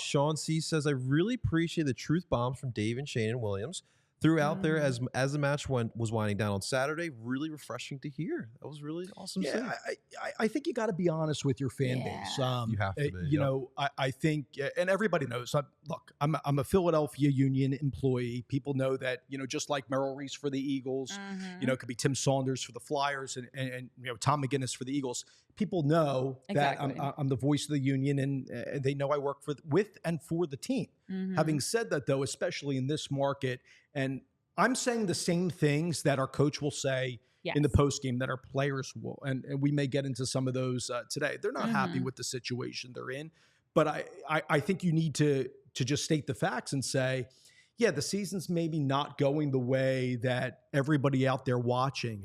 Sean C says, I really appreciate the truth bombs from Dave and Shane and Williams throughout there as the match was winding down on Saturday. Really refreshing to hear. That was really awesome to see. I think you got to be honest with your fan base. You have to be. You know, I think, and everybody knows. Look, I'm a Philadelphia Union employee. People know that, you know, just like Merrill Reese for the Eagles, you know, it could be Tim Saunders for the Flyers and you know, Tom McGinnis for the Eagles. People know that I'm the voice of the union, and they know I work with and for the team. Having said that, though, especially in this market, and I'm saying the same things that our coach will say in the post game that our players will, and we may get into some of those today. They're not happy with the situation they're in, but I think you need to just state the facts and say, yeah, the season's maybe not going the way that everybody out there watching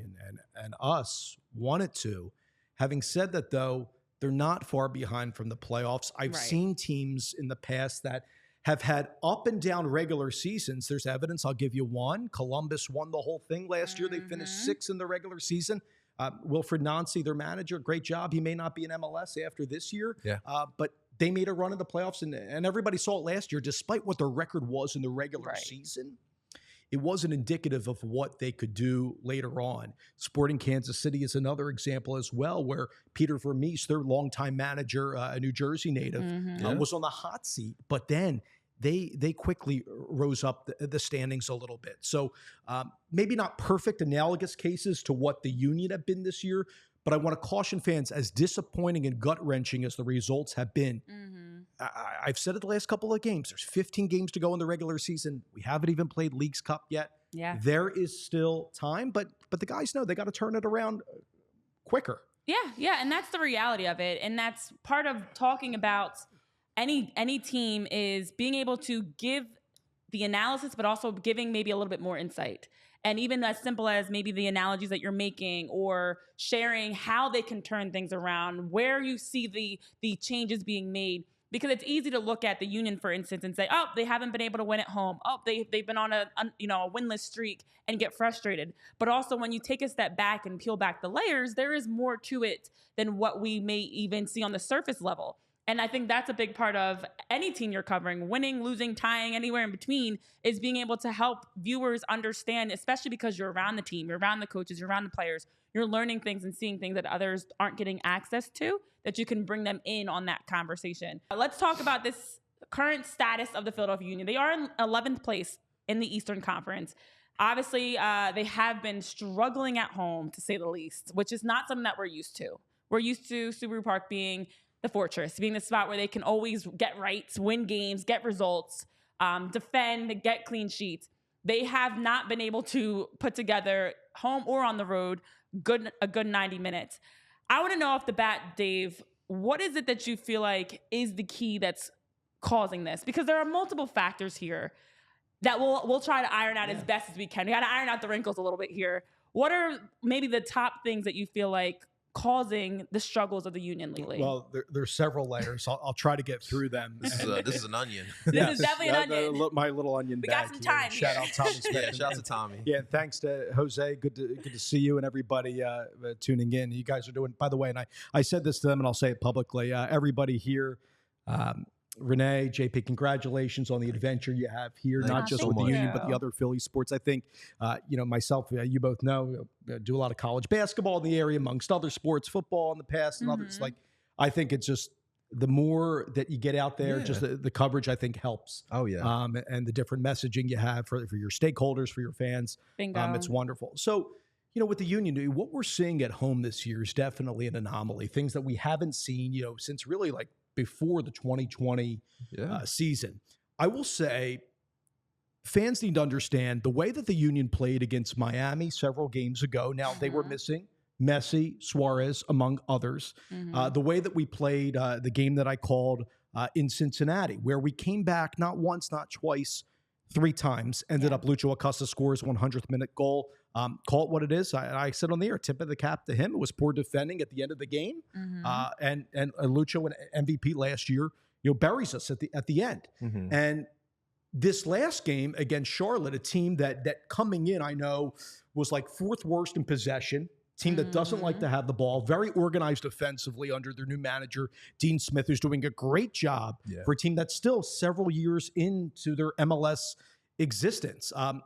and us want it to. Having said that, though, they're not far behind from the playoffs. I've seen teams in the past that have had up and down regular seasons. There's evidence. I'll give you one. Columbus won the whole thing last year. They finished 6th in the regular season. Wilfred Nancy, their manager, great job. He may not be in MLS after this year, but they made a run in the playoffs, and everybody saw it last year. Despite what their record was in the regular season, it wasn't indicative of what they could do later on. Sporting Kansas City is another example as well, where Peter Vermees, their longtime manager, a New Jersey native, was on the hot seat, but then they quickly rose up the standings a little bit. So maybe not perfect analogous cases to what the Union have been this year, but I want to caution fans, as disappointing and gut-wrenching as the results have been, I've said it the last couple of games. There's 15 games to go in the regular season. We haven't even played Leagues Cup yet. There is still time, but the guys know they got to turn it around quicker. Yeah, and that's the reality of it. And that's part of talking about any team, is being able to give the analysis, but also giving maybe a little bit more insight. And even as simple as maybe the analogies that you're making, or sharing how they can turn things around, where you see the changes being made. Because it's easy to look at the Union, for instance, and say, oh, they haven't been able to win at home. Oh, they've been on a winless streak, and get frustrated. But also, when you take a step back and peel back the layers, there is more to it than what we may even see on the surface level. And I think that's a big part of any team you're covering, winning, losing, tying, anywhere in between, is being able to help viewers understand, especially because you're around the team, you're around the coaches, you're around the players, you're learning things and seeing things that others aren't getting access to, that you can bring them in on that conversation. Let's talk about this current status of the Philadelphia Union. They are in 11th place in the Eastern Conference. Obviously, they have been struggling at home, to say the least, which is not something that we're used to. We're used to Subaru Park being the fortress, being the spot where they can always get rights, win games, get results, defend, get clean sheets. They have not been able to put together, home or on the road, a good 90 minutes. I want to know off the bat, Dave, what is it that you feel like is the key that's causing this? Because there are multiple factors here that we'll try to iron out as best as we can. We got to iron out the wrinkles a little bit here. What are maybe the top things that you feel like causing the struggles of the Union lately? Well, there's several layers. I'll try to get through them. This is an onion. This is definitely an onion. My little onion We bag got some time here. Shout here. out Tommy Smith. Shout out to Tommy. Yeah, thanks to Jose. Good to see you and everybody tuning in. You guys are doing, by the way, and I said this to them and I'll say it publicly, everybody here, Renee, JP, congratulations on the adventure you have here, not just with the Union, but the other Philly sports. I think, myself, you both know, do a lot of college basketball in the area, amongst other sports, football in the past and others. Like, I think it's just the more that you get out there, just the coverage, I think, helps. Oh, yeah. And the different messaging you have for your stakeholders, for your fans. Bingo. It's wonderful. So, with the Union, what we're seeing at home this year is definitely an anomaly. Things that we haven't seen, since really like before the 2020 season. I will say fans need to understand the way that the Union played against Miami several games ago. Now, they were missing Messi, Suarez, among others. The way that we played the game that I called in Cincinnati, where we came back not once, not twice, 3 times, ended up Lucho Acosta scores 100th minute goal. Call it what it is. I said on the air, tip of the cap to him. It was poor defending at the end of the game. And Lucho, an MVP last year, buries us at the end. And this last game against Charlotte, a team that coming in, I know, was like 4th worst in possession, Team that doesn't like to have the ball, very organized offensively under their new manager, Dean Smith, who's doing a great job for a team that's still several years into their MLS existence. On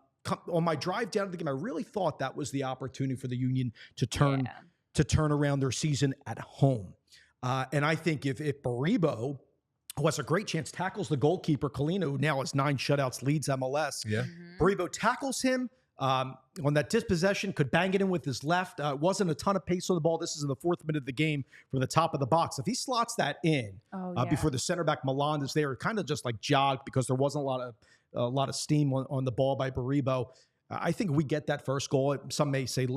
my drive down to the game, I really thought that was the opportunity for the Union to turn around their season at home. And I think if Baribo, who has a great chance, tackles the goalkeeper, Leno, who now has 9 shutouts, leads MLS. Baribo tackles him on that dispossession, could bang it in with his left. Wasn't a ton of pace on the ball. This is in the 4th minute of the game from the top of the box. If he slots that in before the center back Milan is there, kind of just like jogged because there wasn't a lot of steam on the ball by Baribo. I think we get that first goal. Some may say,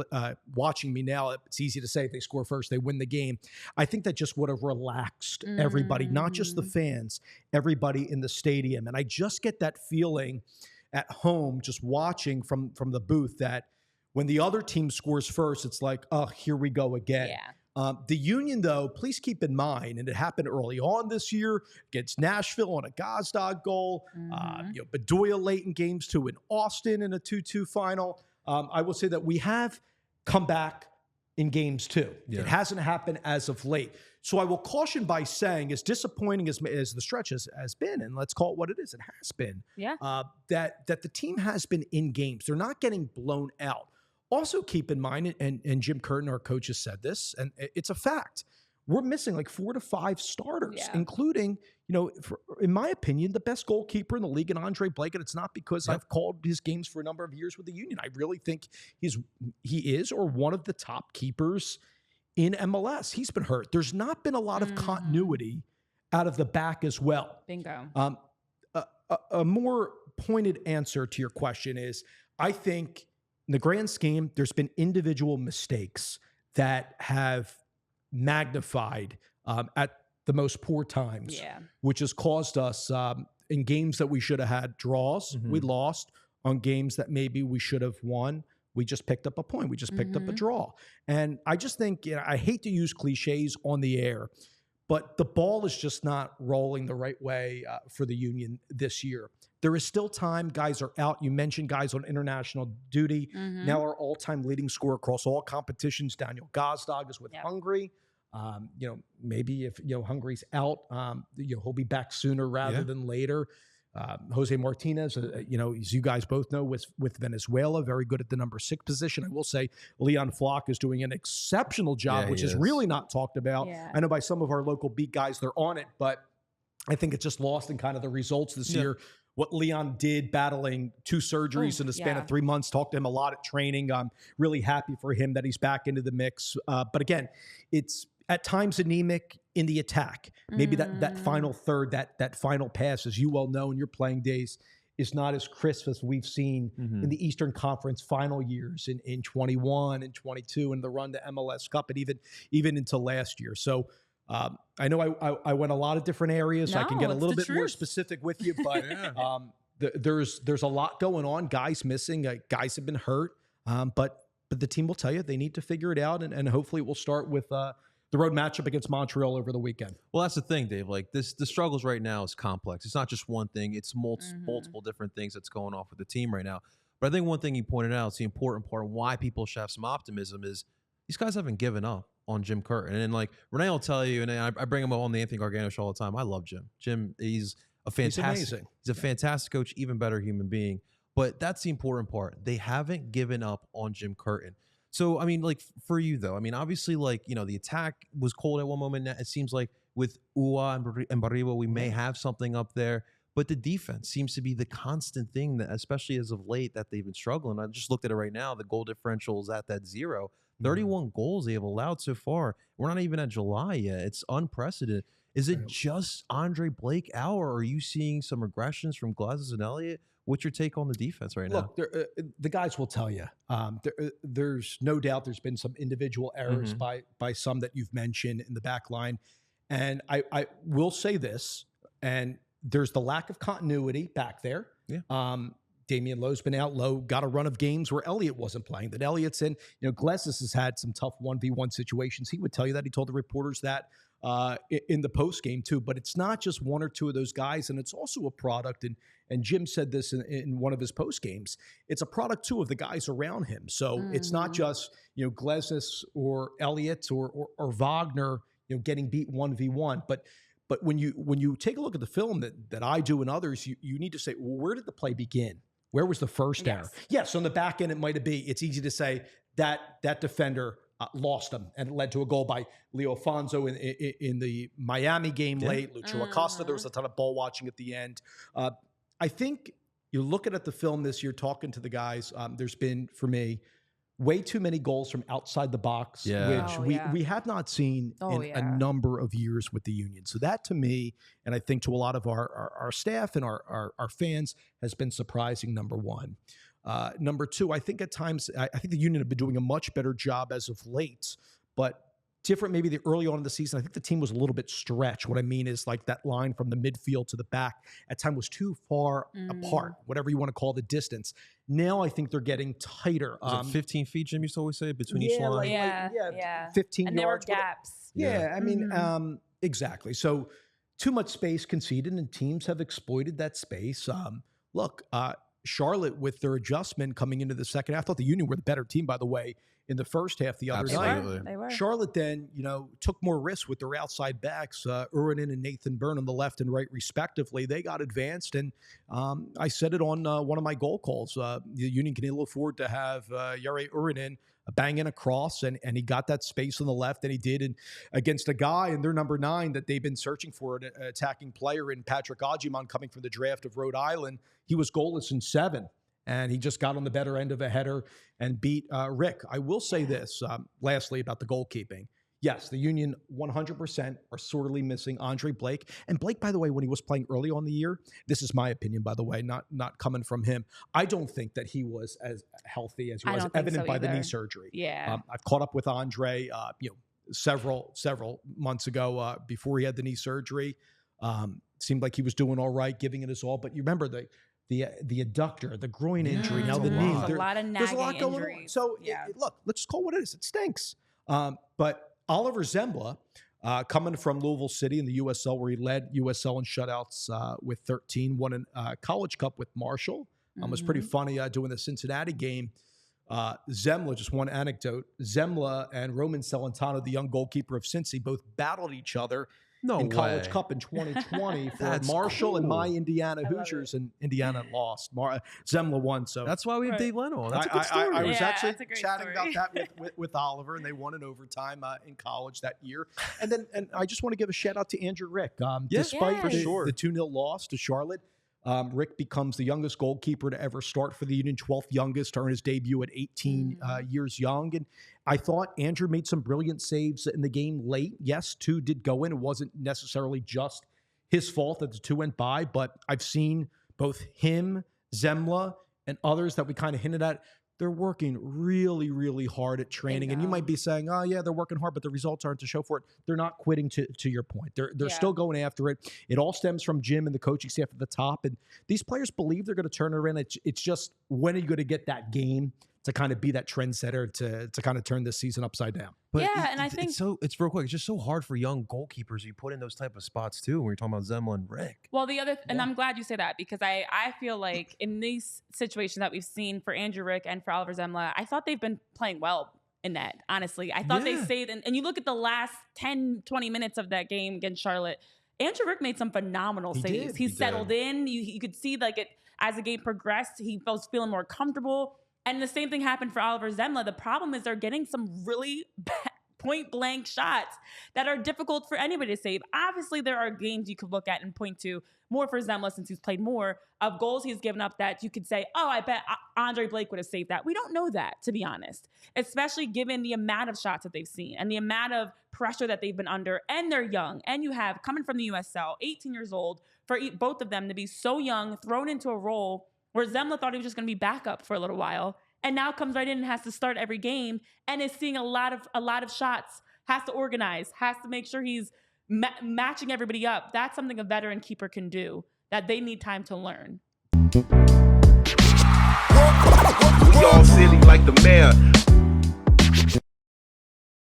watching me now, it's easy to say if they score first, they win the game. I think that just would have relaxed everybody, not just the fans, everybody in the stadium. And I just get that feeling at home, just watching from the booth, that when the other team scores first, it's like, oh, here we go again. The Union, though, please keep in mind, and it happened early on this year against Nashville on a Gazdag goal, Bedoya late in games too, in Austin in a 2-2 final. I will say that we have come back in games too. It hasn't happened as of late. So I will caution by saying, as disappointing as the stretch has been, and let's call it what it is, it has been, that the team has been in games. They're not getting blown out. Also keep in mind, and Jim Curtin, our coach, has said this, and it's a fact, we're missing like 4 to 5 starters, including, in my opinion, the best goalkeeper in the league, and Andre Blake. And it's not because I've called his games for a number of years with the Union. I really think he is or one of the top keepers in MLS. He's been hurt. There's not been a lot of continuity out of the back as well. Bingo. A more pointed answer to your question is, I think in the grand scheme, there's been individual mistakes that have magnified at the most poor times, which has caused us in games that we should have had draws, we lost. On games that maybe we should have won, we just picked up a point. We just picked up a draw. And I just think, I hate to use cliches on the air, but the ball is just not rolling the right way for the Union this year. There is still time. Guys are out. You mentioned guys on international duty. Now our all-time leading scorer across all competitions, Daniel Gazdag, is with Hungary. Maybe if Hungary's out, he'll be back sooner rather than later. Jose Martinez, as you guys both know, with Venezuela, very good at the number 6 position. I will say Leon Flock is doing an exceptional job, which is really not talked about. I know by some of our local beat guys, they're on it, but I think it's just lost in kind of the results this year. What Leon did, battling 2 surgeries in the span of 3 months, talked to him a lot at training. I'm really happy for him that he's back into the mix. But again, it's at times anemic in the attack. Maybe that final third, that final pass, as you well know in your playing days, is not as crisp as we've seen in the Eastern Conference final years in 21 and 22 and the run to MLS Cup and even into last year. So I know I went a lot of different areas. I can get a little bit more specific with you, but there's a lot going on. Guys missing, guys have been hurt, but the team will tell you they need to figure it out, and hopefully it will start with the road matchup against Montreal over the weekend. Well, that's the thing, Dave. Like the struggles right now is complex. It's not just one thing. It's multiple different things that's going off with the team right now. But I think one thing you pointed out, it's the important part, why people should have some optimism, is these guys haven't given up on Jim Curtin. And like Renee will tell you, and I bring him up on the Anthony Gargano show all the time. I love Jim. Jim, he's a fantastic, he's a fantastic coach, even better human being. But that's the important part. They haven't given up on Jim Curtin. So, I mean, like for you though, I mean, obviously, like, the attack was cold at one moment. It seems like with Ua and Baribo, we may have something up there. But the defense seems to be the constant thing that, especially as of late, that they've been struggling. I just looked at it right now. The goal differential is at that 0. 31 goals they have allowed so far. We're not even at July yet. It's unprecedented. Is it just Andre Blake out, or are you seeing some regressions from Glazes and Elliott? What's your take on the defense right now? Look, the guys will tell you. There's no doubt there's been some individual errors by some that you've mentioned in the back line. And I will say this, and there's the lack of continuity back there. Damian Lowe's been out. Lowe got a run of games where Elliott wasn't playing. That Elliott's in. Glesis has had some tough 1v1 situations. He would tell you that. He told the reporters that in the post game too. But it's not just one or two of those guys, and it's also a product. And Jim said this in one of his post games. It's a product too of the guys around him. So it's not just Glesis or Elliott or Wagner getting beat 1v1, but when you take a look at the film that I do and others, you need to say, well, where did the play begin? Where was the first error? Yes, on the back end, it's easy to say that defender lost him, and it led to a goal by Leo Alfonso in the Miami game late. Lucho Acosta, there was a ton of ball watching at the end. I think you're looking at the film this year, talking to the guys, there's been, for me, way too many goals from outside the box, which we have not seen in a number of years with the Union. So that, to me, and I think to a lot of our staff and our fans, has been surprising, number one. Number two, I think at times, I think the Union have been doing a much better job as of late, but different maybe the early on in the season. I think the team was a little bit stretched. What I mean is like that line from the midfield to the back at time was too far apart, whatever you want to call the distance. Now I think they're getting tighter. 15 feet, Jim used to always say, between each line? 15 and yards. There were gaps. I mean, exactly. So too much space conceded, and teams have exploited that space. Look, Charlotte, with their adjustment coming into the second half, I thought the Union were the better team, by the way, in the first half the other night. They were. Charlotte then, took more risks with their outside backs, Urinen and Nathan Byrne on the left and right, respectively. They got advanced, and I said it on one of my goal calls. The Union can ill afford to have Jere Urinen bang in a cross, and he got that space on the left, and he did, and against a guy in their number 9 that they've been searching for, an attacking player in Patrick Agyemang, coming from the draft of Rhode Island. He was goalless in 7. And he just got on the better end of a header and beat Rick. I will say this, lastly, about the goalkeeping. Yes, the Union 100% are sorely missing Andre Blake. And Blake, by the way, when he was playing early on the year, this is my opinion, by the way, not coming from him, I don't think that he was as healthy as he was, evident by the knee surgery. Yeah. I've caught up with Andre, several months ago before he had the knee surgery. Seemed like he was doing all right, giving it his all. But you remember the adductor, the groin injury, now the knee. There's a lot of nagging injuries. On. So look, let's just call it what it is. It stinks. But Oliver Zembla, coming from Louisville City in the USL, where he led USL in shutouts with 13, won a College Cup with Marshall. It was pretty funny doing the Cincinnati game. Zembla, just one anecdote, Zembla and Roman Celentano, the young goalkeeper of Cincy, both battled each other in College Cup in 2020 for Marshall and my Indiana Hoosiers, and Indiana lost. Zembla won. So that's why we have Dave Leno. That's a good story. I was actually chatting about that with Oliver, and they won in overtime in college that year. And I just want to give a shout out to Andrew Rick. Despite the 2-0 loss to Charlotte, Rick becomes the youngest goalkeeper to ever start for the Union, 12th youngest to earn his debut at 18 years young. And I thought Andrew made some brilliant saves in the game late. Yes, 2 did go in. It wasn't necessarily just his fault that the 2 went by, but I've seen both him, Zembla, and others that we kind of hinted at. They're working really, really hard at training. And you might be saying, oh, yeah, they're working hard, but the results aren't to show for it. They're not quitting, to your point. They're still going after it. It all stems from Jim and the coaching staff at the top. And these players believe they're going to turn it around. It's just, when are you going to get that game to kind of be that trendsetter to kind of turn this season upside down? But and I think it's real quick. It's just so hard for young goalkeepers. You put in those type of spots too. When you're talking about Zembla and Rick. Well, and I'm glad you say that, because I feel like in these situations that we've seen for Andrew Rick and for Oliver Zembla, I thought they've been playing well in that. Honestly, I thought they stayed. And you look at the last 10, 20 minutes of that game against Charlotte. Andrew Rick made some phenomenal saves. He settled in. You could see as the game progressed, he was feeling more comfortable. And the same thing happened for Oliver Zembla. The problem is they're getting some really point blank shots that are difficult for anybody to save. Obviously, there are games you could look at and point to, more for Zembla since he's played more, of goals he's given up that you could say, oh, I bet Andre Blake would have saved that. We don't know that, to be honest, especially given the amount of shots that they've seen and the amount of pressure that they've been under. And they're young. And you have, coming from the USL, 18 years old, for both of them to be so young, thrown into a role where Zembla thought he was just going to be backup for a little while, and now comes right in and has to start every game, and is seeing a lot of shots, has to organize, has to make sure he's matching everybody up. That's something a veteran keeper can do that they need time to learn. We all city like the mayor.